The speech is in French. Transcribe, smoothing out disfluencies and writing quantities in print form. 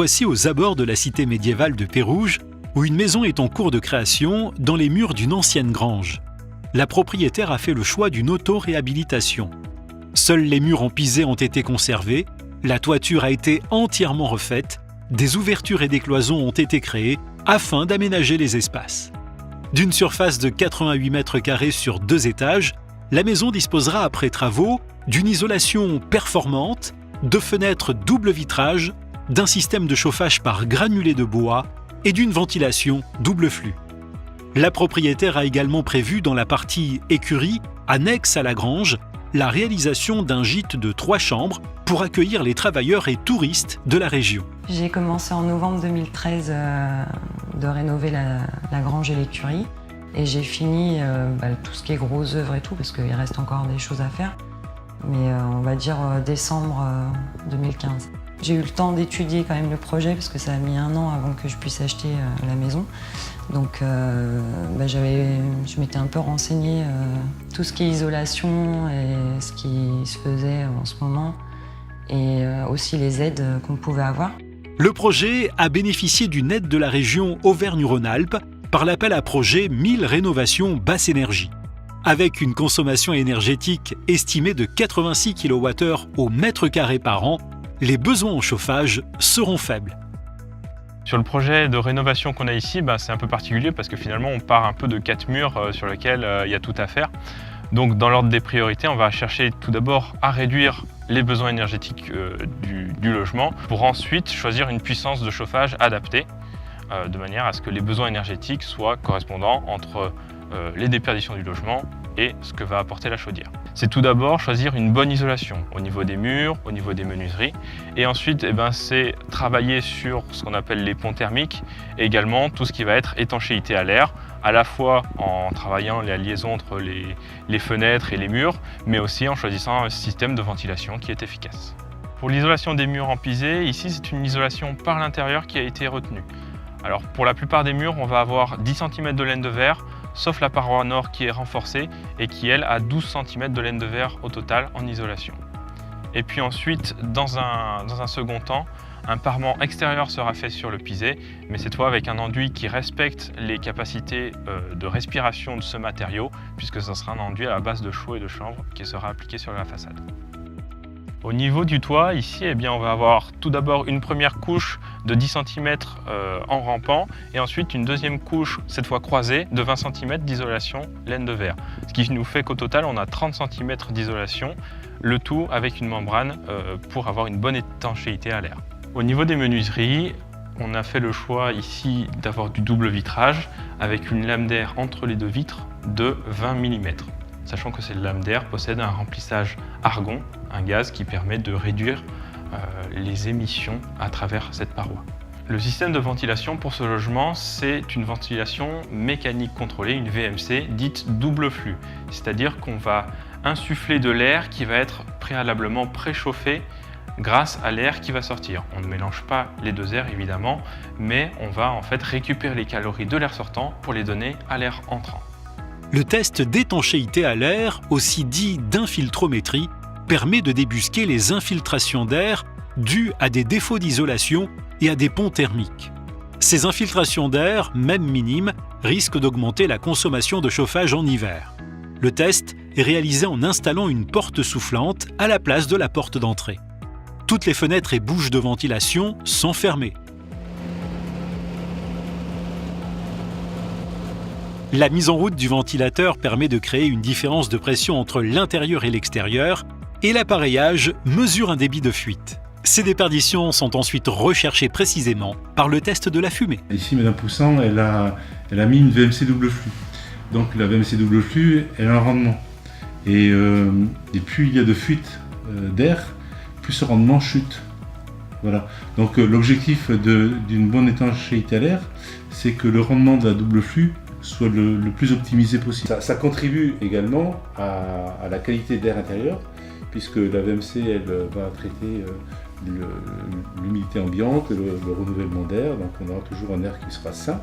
voici aux abords de la cité médiévale de Pérouges, où une maison est en cours de création dans les murs d'une ancienne grange. La propriétaire a fait le choix d'une auto-réhabilitation. Seuls les murs en pisé ont été conservés, la toiture a été entièrement refaite, des ouvertures et des cloisons ont été créées afin d'aménager les espaces. D'une surface de 88 mètres carrés sur 2 étages, la maison disposera après travaux d'une isolation performante, de fenêtres double vitrage, d'un système de chauffage par granulés de bois et d'une ventilation double flux. La propriétaire a également prévu dans la partie écurie, annexe à la grange, la réalisation d'un gîte de 3 chambres pour accueillir les travailleurs et touristes de la région. J'ai commencé en novembre 2013 de rénover la grange et l'écurie. Et j'ai fini tout ce qui est grosses œuvres et tout, parce qu'il reste encore des choses à faire. Mais on va dire décembre 2015. J'ai eu le temps d'étudier quand même le projet, parce que ça a mis 1 an avant que je puisse acheter la maison. Donc je m'étais un peu renseignée tout ce qui est isolation et ce qui se faisait en ce moment, et aussi les aides qu'on pouvait avoir. Le projet a bénéficié d'une aide de la région Auvergne-Rhône-Alpes par l'appel à projet 1000 rénovations basse énergie. Avec une consommation énergétique estimée de 86 kWh au mètre carré par an, les besoins en chauffage seront faibles. Sur le projet de rénovation qu'on a ici, c'est un peu particulier parce que finalement on part un peu de 4 murs sur lesquels il y a tout à faire. Donc dans l'ordre des priorités, on va chercher tout d'abord à réduire les besoins énergétiques du logement pour ensuite choisir une puissance de chauffage adaptée de manière à ce que les besoins énergétiques soient correspondants entre les déperditions du logement et ce que va apporter la chaudière. C'est tout d'abord choisir une bonne isolation au niveau des murs, au niveau des menuiseries, et ensuite c'est travailler sur ce qu'on appelle les ponts thermiques et également tout ce qui va être étanchéité à l'air, à la fois en travaillant la liaison entre les fenêtres et les murs, mais aussi en choisissant un système de ventilation qui est efficace. Pour l'isolation des murs en pisé, ici c'est une isolation par l'intérieur qui a été retenue. Alors pour la plupart des murs, on va avoir 10 cm de laine de verre, sauf la paroi nord qui est renforcée et qui elle a 12 cm de laine de verre au total en isolation. Et puis ensuite, dans un second temps, un parement extérieur sera fait sur le pisé, mais cette fois avec un enduit qui respecte les capacités de respiration de ce matériau, puisque ce sera un enduit à base de chaux et de chanvre qui sera appliqué sur la façade. Au niveau du toit, ici, on va avoir tout d'abord une première couche de 10 cm en rampant et ensuite une deuxième couche, cette fois croisée, de 20 cm d'isolation laine de verre. Ce qui nous fait qu'au total, on a 30 cm d'isolation, le tout avec une membrane pour avoir une bonne étanchéité à l'air. Au niveau des menuiseries, on a fait le choix ici d'avoir du double vitrage avec une lame d'air entre les 2 vitres de 20 mm. Sachant que cette lame d'air possède un remplissage argon, un gaz qui permet de réduire les émissions à travers cette paroi. Le système de ventilation pour ce logement, c'est une ventilation mécanique contrôlée, une VMC, dite double flux. C'est-à-dire qu'on va insuffler de l'air qui va être préalablement préchauffé grâce à l'air qui va sortir. On ne mélange pas les 2 airs évidemment, mais on va en fait récupérer les calories de l'air sortant pour les donner à l'air entrant. Le test d'étanchéité à l'air, aussi dit d'infiltrométrie, permet de débusquer les infiltrations d'air dues à des défauts d'isolation et à des ponts thermiques. Ces infiltrations d'air, même minimes, risquent d'augmenter la consommation de chauffage en hiver. Le test est réalisé en installant une porte soufflante à la place de la porte d'entrée. Toutes les fenêtres et bouches de ventilation sont fermées. La mise en route du ventilateur permet de créer une différence de pression entre l'intérieur et l'extérieur, et l'appareillage mesure un débit de fuite. Ces déperditions sont ensuite recherchées précisément par le test de la fumée. Ici, Mme Poussin, elle a mis une VMC double flux. Donc la VMC double flux, elle a un rendement. Et plus il y a de fuite d'air, plus ce rendement chute. Voilà. Donc l'objectif d'une bonne étanchéité à l'air, c'est que le rendement de la double flux soit le plus optimisé possible. Ça contribue également à la qualité d'air intérieur, puisque la VMC elle va traiter l'humidité ambiante, le renouvellement d'air, donc on aura toujours un air qui sera sain.